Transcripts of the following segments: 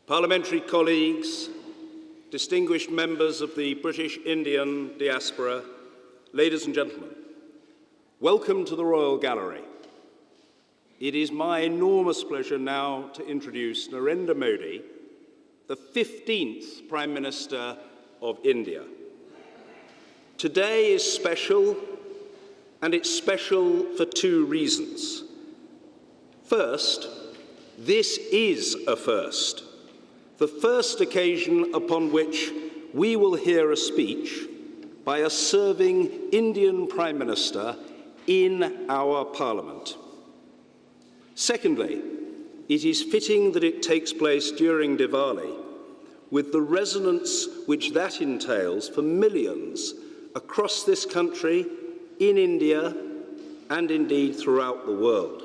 Parliamentary colleagues, distinguished members of the British Indian diaspora, ladies and gentlemen, welcome to the Royal Gallery. It is my enormous pleasure now to introduce Narendra Modi, the 15th Prime Minister of India. Today is special, and it's special for two reasons. First, this is a first. The first occasion upon which we will hear a speech by a serving Indian Prime Minister in our Parliament. Secondly, it is fitting that it takes place during Diwali, with the resonance which that entails for millions across this country, in India, and indeed throughout the world.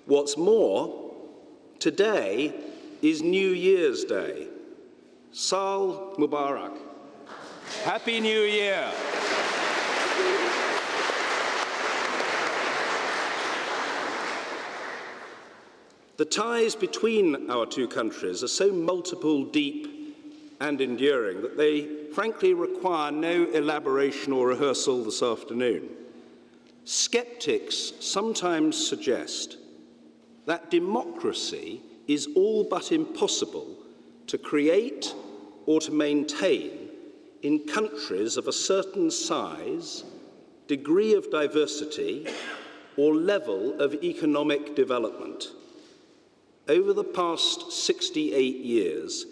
What's more, today is New Year's Day. Saal Mubarak. Happy New Year. The ties between our two countries are so multiple, deep, and enduring that they frankly require no elaboration or rehearsal this afternoon. Skeptics sometimes suggest that democracy is all but impossible to create or to maintain in countries of a certain size, degree of diversity, or level of economic development. Over the past 68 years,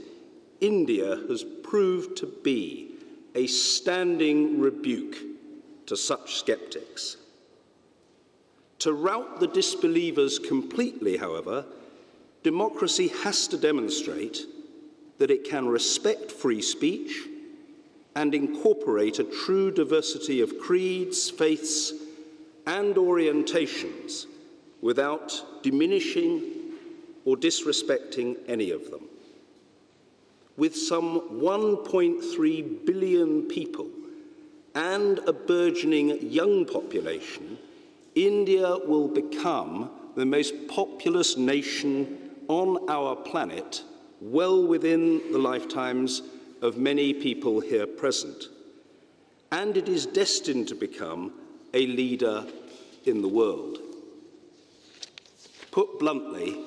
India has proved to be a standing rebuke to such skeptics. To rout the disbelievers completely, however, democracy has to demonstrate that it can respect free speech and incorporate a true diversity of creeds, faiths, and orientations without diminishing or disrespecting any of them. With some 1.3 billion people and a burgeoning young population, India will become the most populous nation on our planet, well within the lifetimes of many people here present. And it is destined to become a leader in the world. Put bluntly,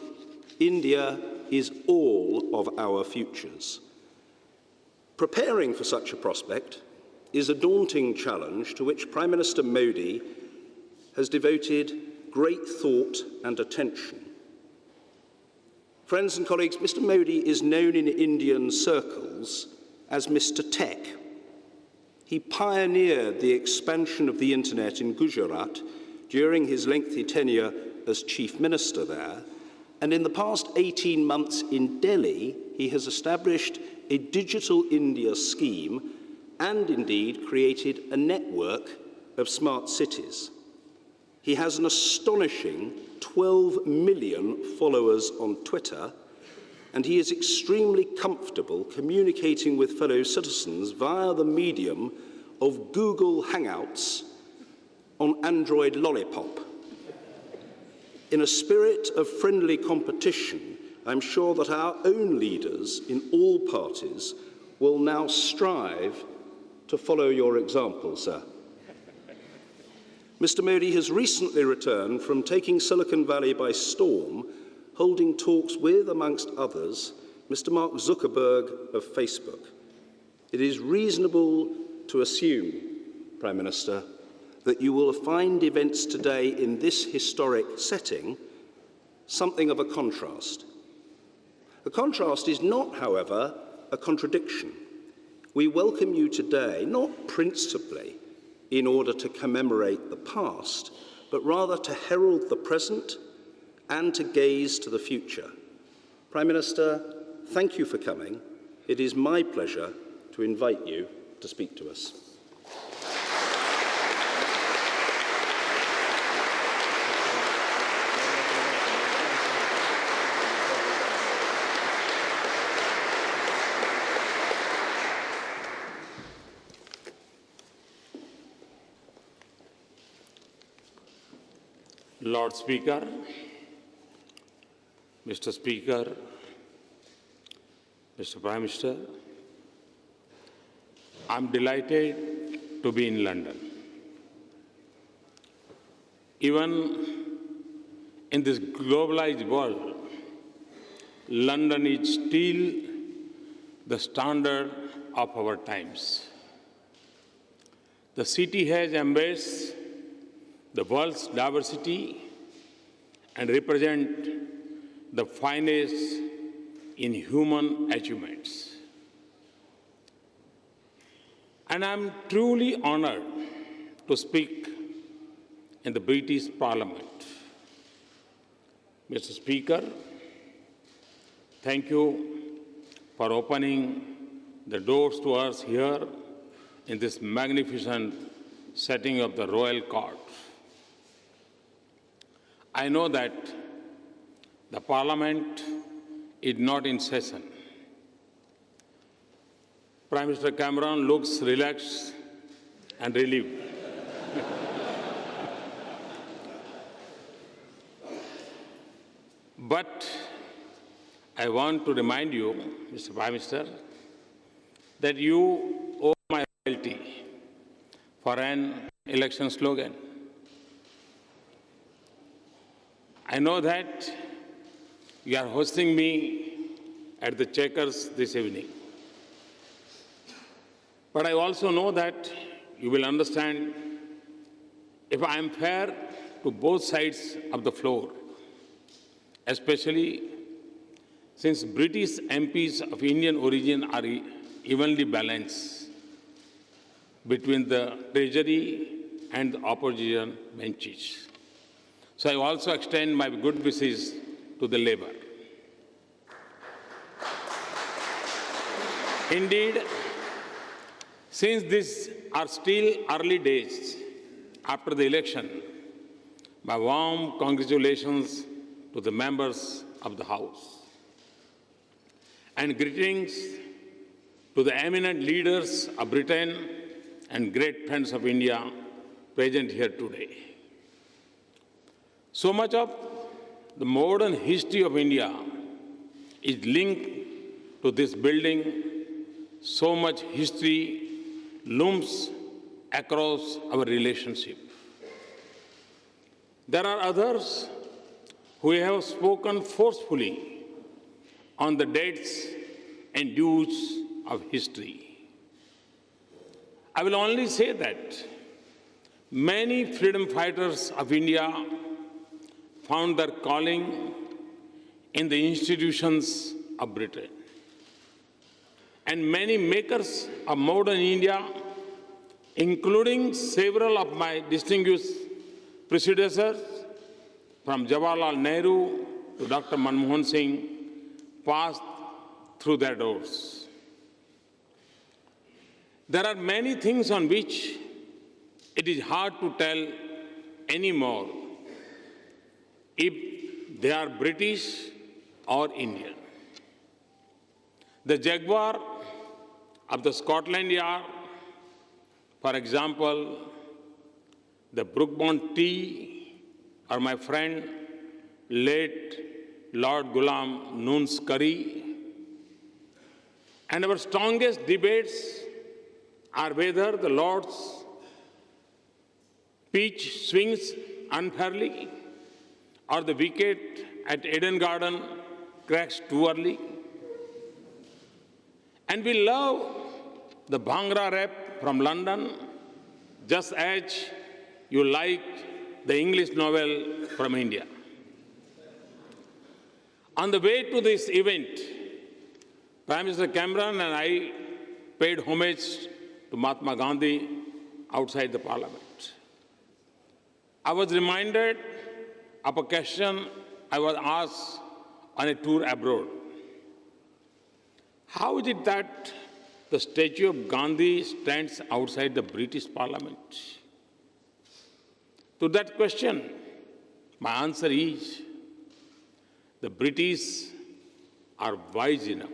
India is all of our futures. Preparing for such a prospect is a daunting challenge to which Prime Minister Modi has devoted great thought and attention. Friends and colleagues, Mr. Modi is known in Indian circles as Mr. Tech. He pioneered the expansion of the internet in Gujarat during his lengthy tenure as Chief Minister there, and in the past 18 months in Delhi, he has established a Digital India scheme and indeed created a network of smart cities. He has an astonishing 12 million followers on Twitter, and he is extremely comfortable communicating with fellow citizens via the medium of Google Hangouts on Android Lollipop. In a spirit of friendly competition, I'm sure that our own leaders in all parties will now strive to follow your example, sir. Mr. Modi has recently returned from taking Silicon Valley by storm, holding talks with, amongst others, Mr. Mark Zuckerberg of Facebook. It is reasonable to assume, Prime Minister, that you will find events today in this historic setting something of a contrast. The contrast is not, however, a contradiction. We welcome you today, not principally in order to commemorate the past, but rather to herald the present and to gaze to the future. Prime Minister, thank you for coming. It is my pleasure to invite you to speak to us. Lord Speaker, Mr. Speaker, Mr. Prime Minister, I'm delighted to be in London. Even in this globalized world, London is still the standard of our times. The city has embraced the world's diversity and represent the finest in human achievements. And I'm truly honored to speak in the British Parliament. Mr. Speaker, thank you for opening the doors to us here in this magnificent setting of the Royal Court. I know that the Parliament is not in session. Prime Minister Cameron looks relaxed and relieved. But I want to remind you, Mr. Prime Minister, that you owe my loyalty for an election slogan. I know that you are hosting me at the Checkers this evening. But I also know that you will understand if I am fair to both sides of the floor, especially since British MPs of Indian origin are evenly balanced between the Treasury and the opposition benches. So I also extend my good wishes to the Labour. Indeed, since these are still early days after the election, my warm congratulations to the members of the House. And greetings to the eminent leaders of Britain and great friends of India present here today. So much of the modern history of India is linked to this building. So much history looms across our relationship. There are others who have spoken forcefully on the dates and dues of history. I will only say that many freedom fighters of India found their calling in the institutions of Britain. And many makers of modern India, including several of my distinguished predecessors, from Jawaharlal Nehru to Dr. Manmohan Singh, passed through their doors. There are many things on which it is hard to tell anymore if they are British or Indian. The Jaguar of the Scotland Yard, for example, the Brookbond tea, or my friend, late Lord Ghulam Noon's curry. And our strongest debates are whether the Lord's pitch swings unfairly or the wicket at Eden Garden cracks too early. And we love the Bhangra rap from London, just as you like the English novel from India. On the way to this event, Prime Minister Cameron and I paid homage to Mahatma Gandhi outside the Parliament. I was reminded of a question I was asked on a tour abroad. How is it that the statue of Gandhi stands outside the British Parliament? To that question, my answer is, the British are wise enough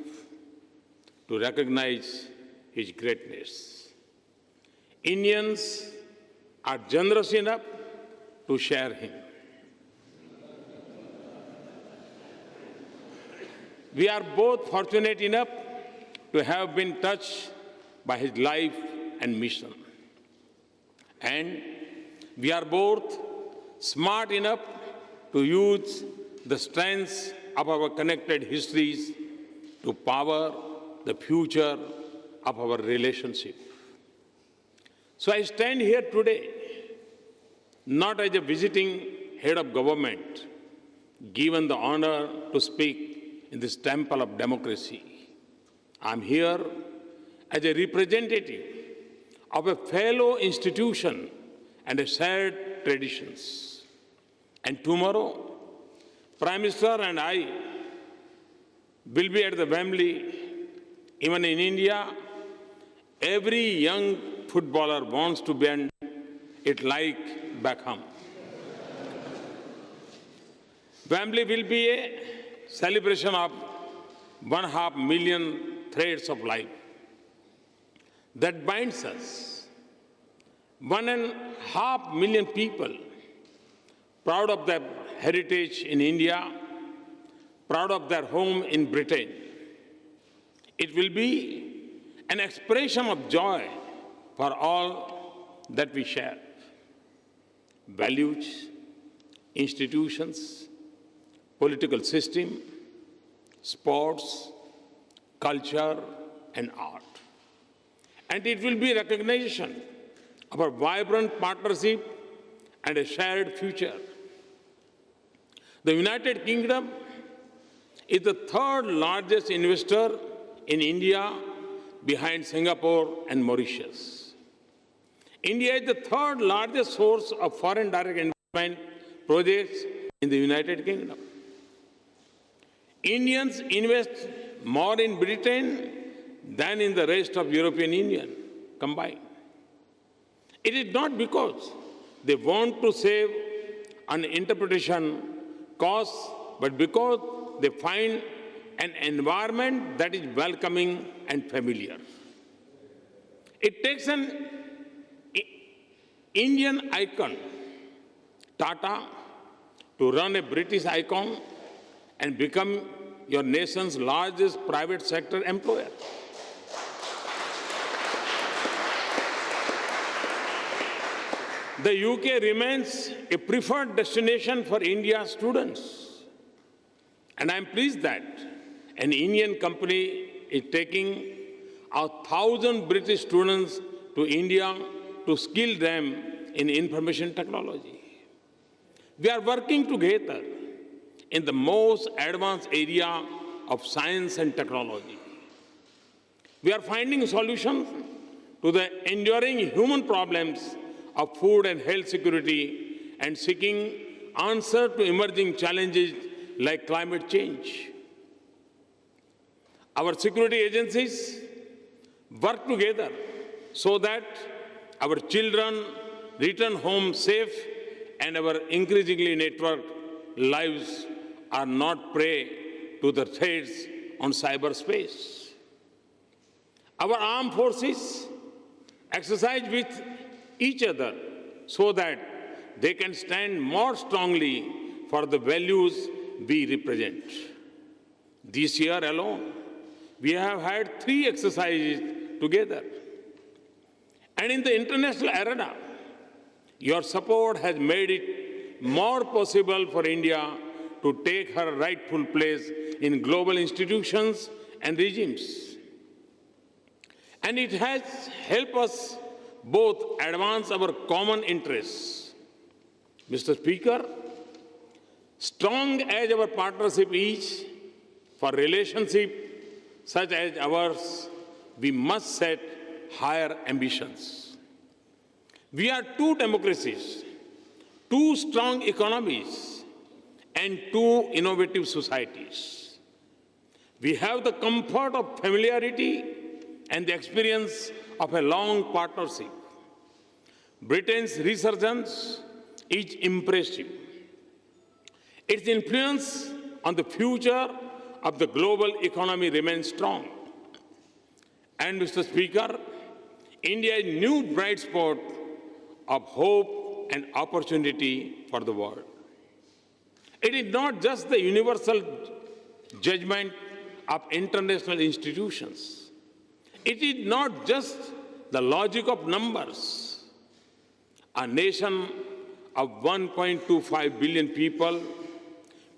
to recognize his greatness. Indians are generous enough to share him. We are both fortunate enough to have been touched by his life and mission. And we are both smart enough to use the strengths of our connected histories to power the future of our relationship. So I stand here today not as a visiting head of government, given the honor to speak in this temple of democracy. I'm here as a representative of a fellow institution and a shared traditions. And tomorrow, Prime Minister and I will be at the Wembley. Even in India, every young footballer wants to bend it like back home. Wembley will be a celebration of 1.5 million threads of life that binds us. 1.5 million people proud of their heritage in India, proud of their home in Britain. It will be an expression of joy for all that we share. Values, institutions, political system, sports, culture, and art. And it will be recognition of a vibrant partnership and a shared future. The United Kingdom is the third largest investor in India behind Singapore and Mauritius. India is the third largest source of foreign direct investment projects in the United Kingdom. Indians invest more in Britain than in the rest of European Union combined. It is not because they want to save on interpretation costs, but because they find an environment that is welcoming and familiar. It takes an Indian icon, Tata, to run a British icon and become your nation's largest private sector employer. The UK remains a preferred destination for India students. And I'm pleased that an Indian company is taking 1,000 British students to India to skill them in information technology. We are working together in the most advanced area of science and technology. We are finding solutions to the enduring human problems of food and health security and seeking answers to emerging challenges like climate change. Our security agencies work together so that our children return home safe and our increasingly networked lives are not prey to the threats on cyberspace. Our armed forces exercise with each other so that they can stand more strongly for the values we represent. This year alone, we have had 3 exercises together. And in the international arena, your support has made it more possible for India to take her rightful place in global institutions and regimes. And it has helped us both advance our common interests. Mr. Speaker, strong as our partnership is, for relationship such as ours, we must set higher ambitions. We are 2 democracies, 2 strong economies, and 2 innovative societies. We have the comfort of familiarity and the experience of a long partnership. Britain's resurgence is impressive. Its influence on the future of the global economy remains strong. And, Mr. Speaker, India is a new bright spot of hope and opportunity for the world. It is not just the universal judgment of international institutions. It is not just the logic of numbers. A nation of 1.25 billion people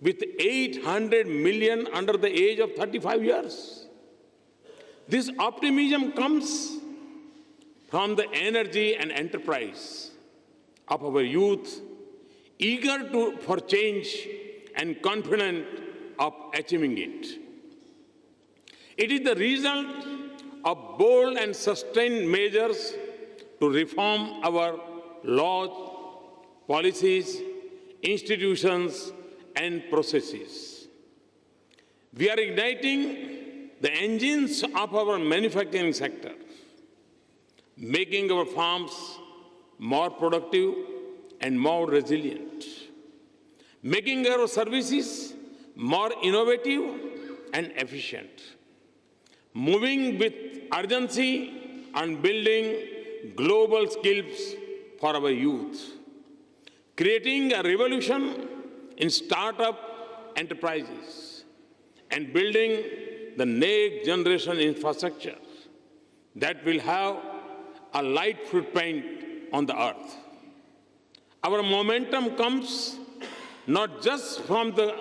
with 800 million under the age of 35 years. This optimism comes from the energy and enterprise of our youth, eager for change and confident of achieving it. It is the result of bold and sustained measures to reform our laws, policies, institutions, and processes. We are igniting the engines of our manufacturing sector, making our farms more productive and more resilient, making our services more innovative and efficient, moving with urgency on building global skills for our youth, creating a revolution in startup enterprises, and building the next generation infrastructure that will have a light footprint on the earth. Our momentum comes not just from the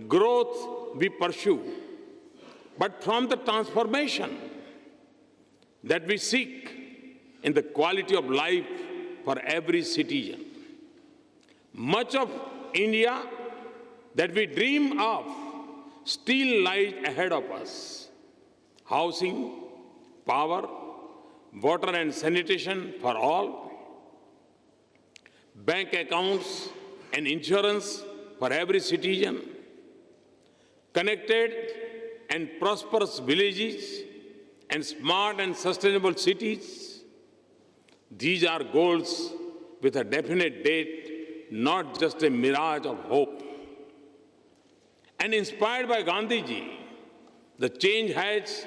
growth we pursue, but from the transformation that we seek in the quality of life for every citizen. Much of India that we dream of still lies ahead of us. Housing, power, water and sanitation for all, bank accounts and insurance for every citizen, connected and prosperous villages, and smart and sustainable cities. These are goals with a definite date, not just a mirage of hope. And inspired by Gandhiji, the change has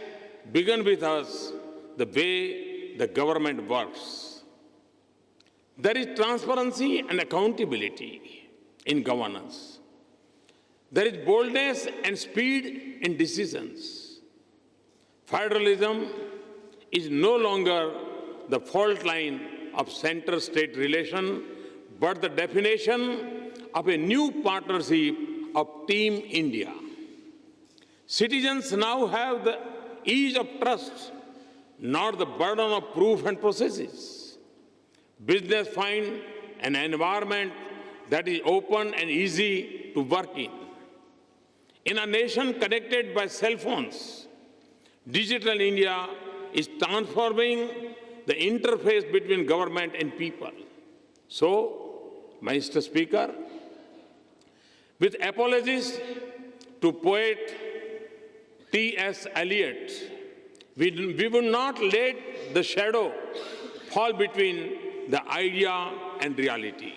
begun with us, the way the government works. There is transparency and accountability in governance. There is boldness and speed in decisions. Federalism is no longer the fault line of center-state relation, but the definition of a new partnership of Team India. Citizens now have the ease of trust, not the burden of proof and processes. Business find an environment that is open and easy to work in. In a nation connected by cell phones, Digital India is transforming the interface between government and people. So, Mr. Speaker, with apologies to poet T.S. Eliot, we will not let the shadow fall between the idea and reality.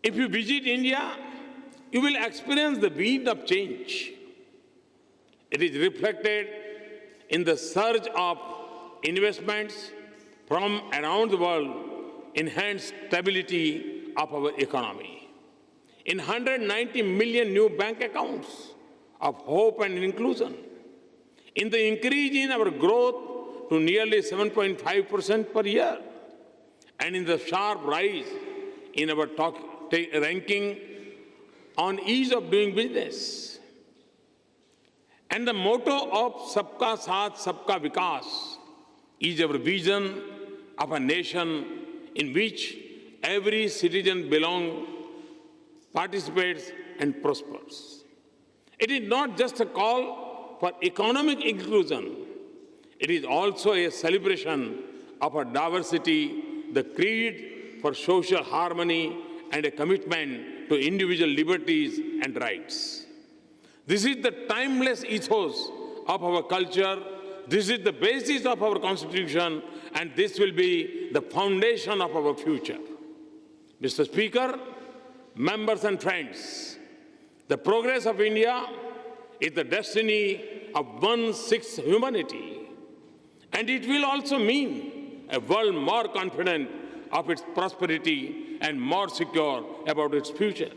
If you visit India, you will experience the wind of change. It is reflected in the surge of investments from around the world, enhanced stability of our economy. In 190 million new bank accounts of hope and inclusion, in the increase in our growth to nearly 7.5% per year, and in the sharp rise in our ranking on ease of doing business. And the motto of Sabka Saath, Sabka Vikas is our vision of a nation in which every citizen belongs, participates, and prospers. It is not just a call for economic inclusion. It is also a celebration of our diversity, the creed for social harmony, and a commitment to individual liberties and rights. This is the timeless ethos of our culture. This is the basis of our Constitution, and this will be the foundation of our future. Mr. Speaker, members and friends, the progress of India is the destiny of 1/6 humanity, and it will also mean a world more confident of its prosperity and more secure about its future.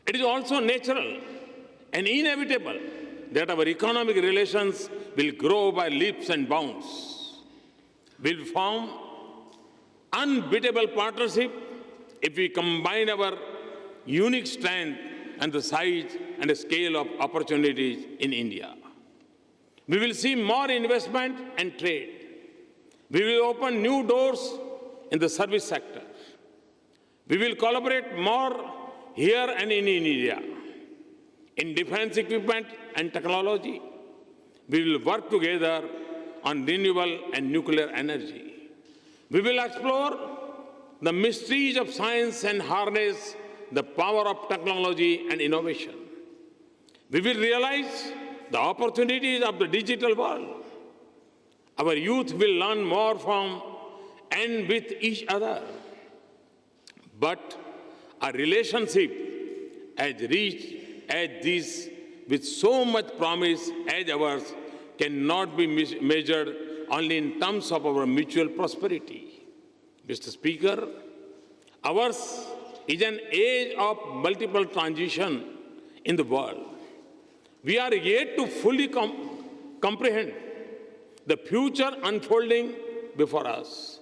It is also natural and inevitable that our economic relations will grow by leaps and bounds. We'll form unbeatable partnership if we combine our unique strength and the size and the scale of opportunities in India. We will see more investment and trade. We will open new doors in the service sector. We will collaborate more here and in India. In defense equipment and technology, we will work together on renewable and nuclear energy. We will explore the mysteries of science and harness the power of technology and innovation. We will realize the opportunities of the digital world. Our youth will learn more from and with each other. But a relationship as rich as this, with so much promise as ours, cannot be measured only in terms of our mutual prosperity. Mr. Speaker, ours is an age of multiple transition in the world. We are yet to fully comprehend the future unfolding before us.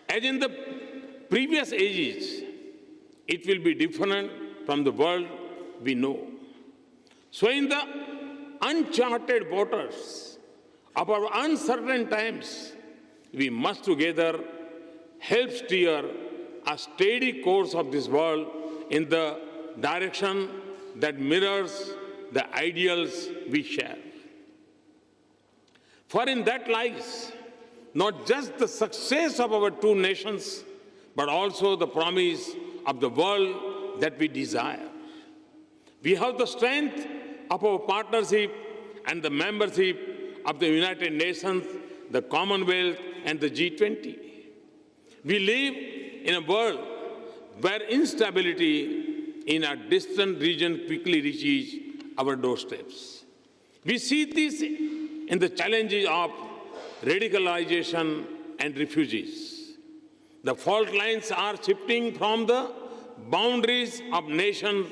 As in the previous ages, it will be different from the world we know. So in the uncharted waters of our uncertain times, we must together help steer a steady course of this world in the direction that mirrors the ideals we share. For in that lies not just the success of our two nations, but also the promise of the world that we desire. We have the strength of our partnership and the membership of the United Nations, the Commonwealth, and the G20. We live in a world where instability in a distant region quickly reaches our doorsteps. We see this in the challenges of radicalization and refugees. The fault lines are shifting from the boundaries of nations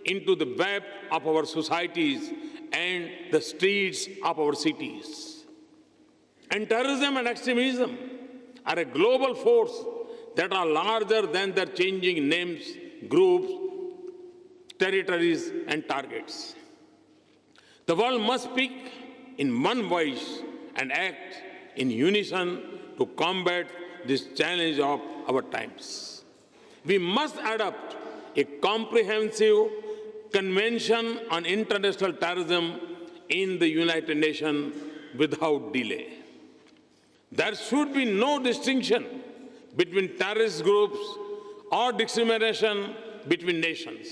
into the web of our societies and the streets of our cities. And terrorism and extremism are a global force that are larger than their changing names, groups, territories, and targets. The world must speak in one voice and act in unison to combat this challenge of our times. We must adopt a comprehensive Convention on International Terrorism in the United Nations without delay. There should be no distinction between terrorist groups or discrimination between nations.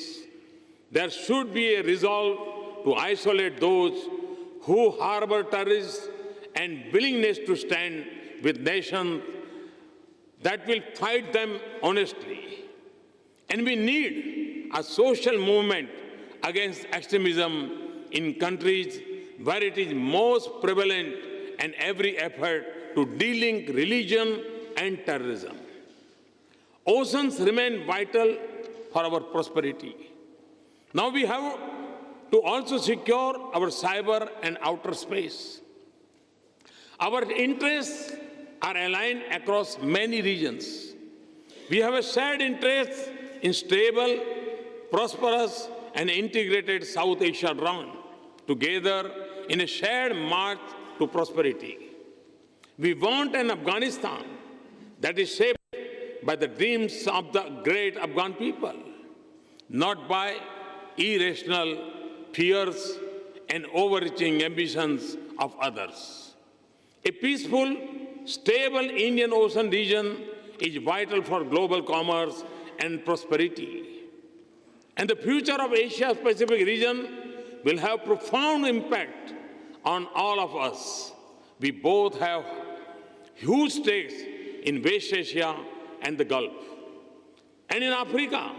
There should be a resolve to isolate those who harbor terrorists and willingness to stand with nations that will fight them honestly. And we need a social movement against extremism in countries where it is most prevalent, and every effort to de-link religion and terrorism. Oceans remain vital for our prosperity. Now we have to also secure our cyber and outer space. Our interests are aligned across many regions. We have a shared interest in stable, prosperous, and integrated South Asia round, together in a shared march to prosperity. We want an Afghanistan that is shaped by the dreams of the great Afghan people, not by irrational fears and overreaching ambitions of others. A peaceful, stable Indian Ocean region is vital for global commerce and prosperity. And the future of Asia-Pacific region will have profound impact on all of us. We both have huge stakes in West Asia and the Gulf. And in Africa,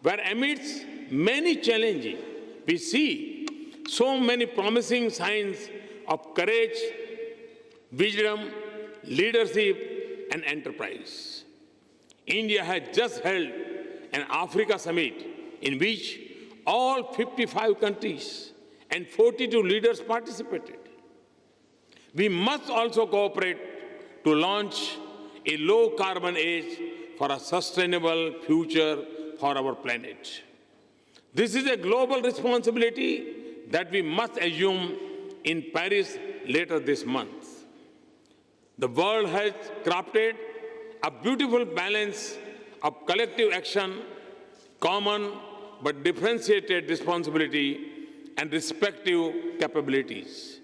where amidst many challenges, we see so many promising signs of courage, wisdom, leadership, and enterprise. India has just held an Africa summit in which all 55 countries and 42 leaders participated. We must also cooperate to launch a low-carbon age for a sustainable future for our planet. This is a global responsibility that we must assume in Paris later this month. The world has crafted a beautiful balance of collective action, common but differentiated responsibility, and respective capabilities.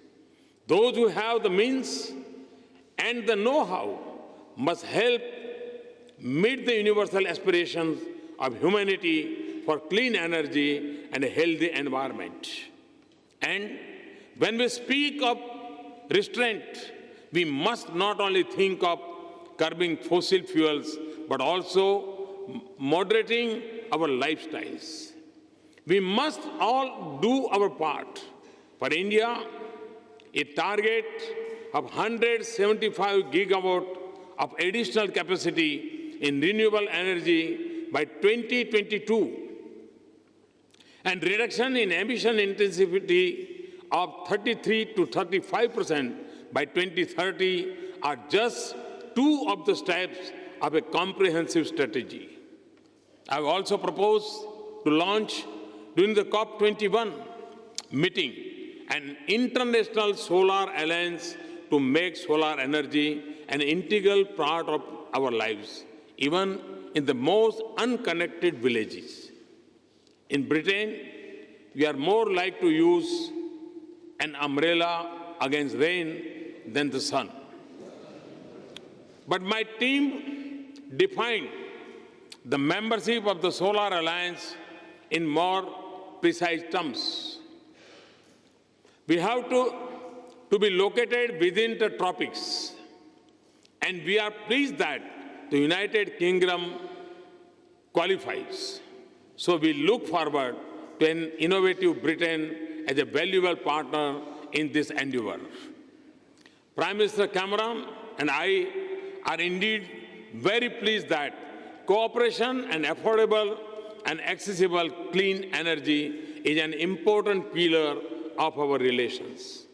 Those who have the means and the know-how must help meet the universal aspirations of humanity for clean energy and a healthy environment. And when we speak of restraint, we must not only think of curbing fossil fuels, but also moderating our lifestyles. We must all do our part. For India, a target of 175 gigawatt of additional capacity in renewable energy by 2022 and reduction in emission intensity of 33 to 35% by 2030 are just two of the steps of a comprehensive strategy. I have also proposed to launch during the COP21 meeting an international solar alliance to make solar energy an integral part of our lives, even in the most unconnected villages. In Britain, we are more like to use an umbrella against rain than the sun. But my team defined the membership of the Solar Alliance in more precise terms. We have to be located within the tropics, and we are pleased that the United Kingdom qualifies. So we look forward to an innovative Britain as a valuable partner in this endeavor. Prime Minister Cameron and I are indeed very pleased that cooperation and affordable and accessible clean energy is an important pillar of our relations.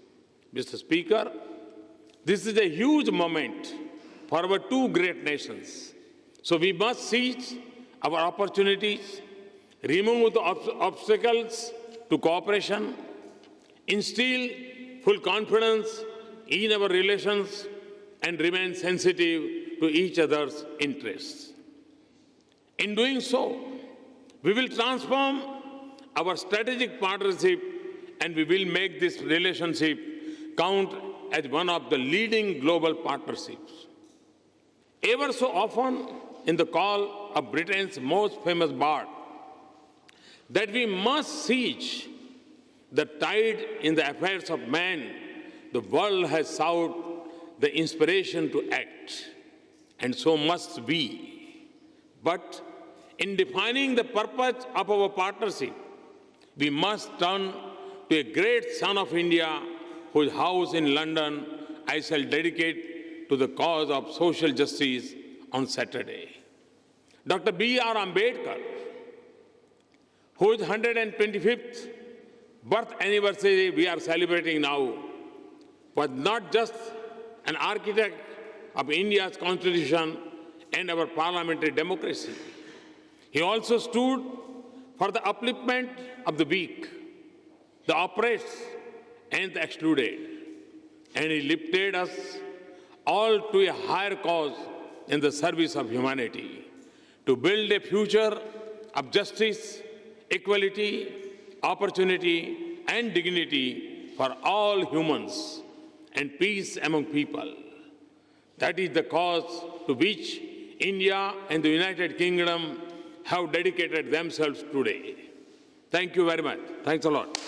Mr. Speaker, this is a huge moment for our two great nations. So we must seize our opportunities, remove the obstacles to cooperation, instill full confidence in our relations, and remain sensitive to each other's interests. In doing so, we will transform our strategic partnership, and we will make this relationship count as one of the leading global partnerships. Ever so often, in the call of Britain's most famous bard, that we must seize the tide in the affairs of man, the world has sought the inspiration to act, and so must we. But in defining the purpose of our partnership, we must turn to a great son of India whose house in London I shall dedicate to the cause of social justice on Saturday. Dr. B.R. Ambedkar, whose 125th birth anniversary we are celebrating now, was not just an architect of India's constitution and our parliamentary democracy. He also stood for the upliftment of the weak, the oppressed, and the excluded. And he lifted us all to a higher cause in the service of humanity, to build a future of justice, equality, opportunity, and dignity for all humans, and peace among people. That is the cause to which India and the United Kingdom have dedicated themselves today. Thank you very much. Thanks a lot.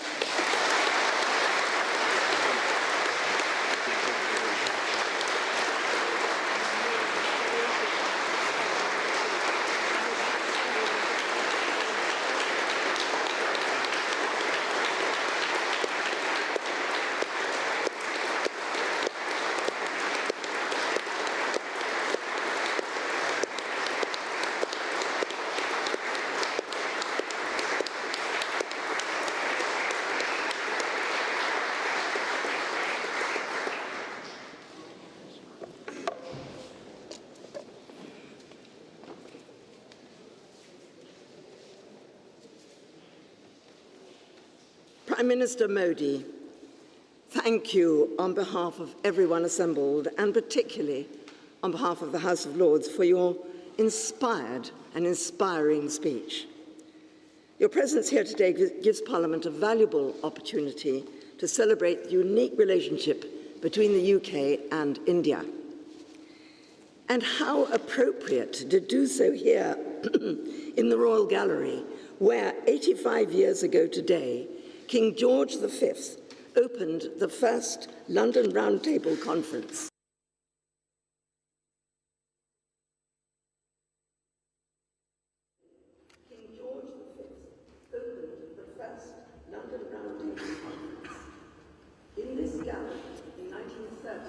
Prime Minister Modi, thank you on behalf of everyone assembled, and particularly on behalf of the House of Lords, for your inspired and inspiring speech. Your presence here today gives Parliament a valuable opportunity to celebrate the unique relationship between the UK and India. And how appropriate to do so here in the Royal Gallery, where 85 years ago today, King George V opened the first London Round Table Conference. King George V opened the first London Round Table Conference. In this gallery, in 1930,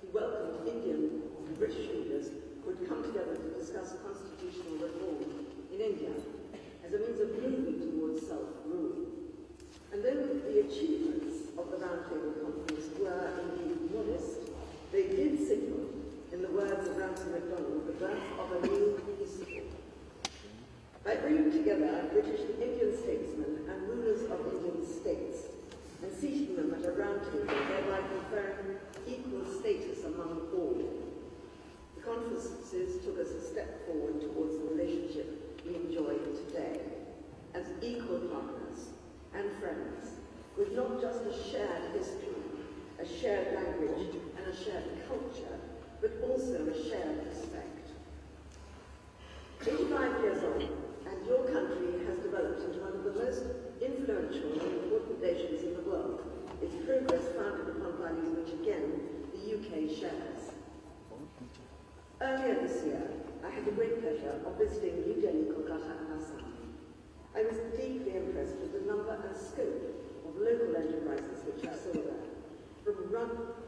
he welcomed Indian and British leaders who had come together to discuss constitutional reform in India as a means of moving towards self-rule. And though the achievements of the Round Table Conference were indeed modest, they did signal, in the words of Ramsay MacDonald, the birth of a new peaceable. By bringing together British and Indian statesmen and rulers of Indian states and seating them at a round table, thereby conferring equal status among all, the conferences took us a step forward towards the relationship we enjoy today as equal partners and friends, with not just a shared history, a shared language, and a shared culture, but also a shared respect. 85 years on, and your country has developed into one of the most influential and important nations in the world, its progress founded upon values which, again, the UK shares. Earlier this year, I had the great pleasure of visiting New Delhi, Kolkata, and Assam. I was deeply impressed with the number and scope of local enterprises which I saw there, from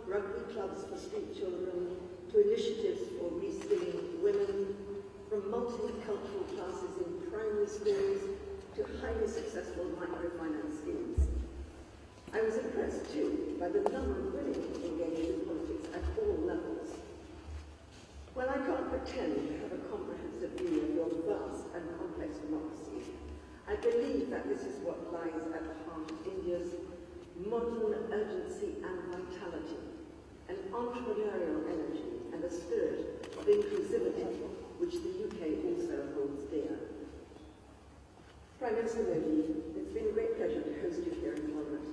rugby clubs for street children to initiatives for reskilling women, from multicultural classes in primary schools to highly successful microfinance schemes. I was impressed too by the number of women engaged in politics at all levels. While I can't pretend to have a comprehensive view of your vast and complex democracy, I believe that this is what lies at the heart of India's modern urgency and vitality, an entrepreneurial energy and a spirit of inclusivity, which the UK also holds dear. Prime Minister Modi, it's been a great pleasure to host you here in Parliament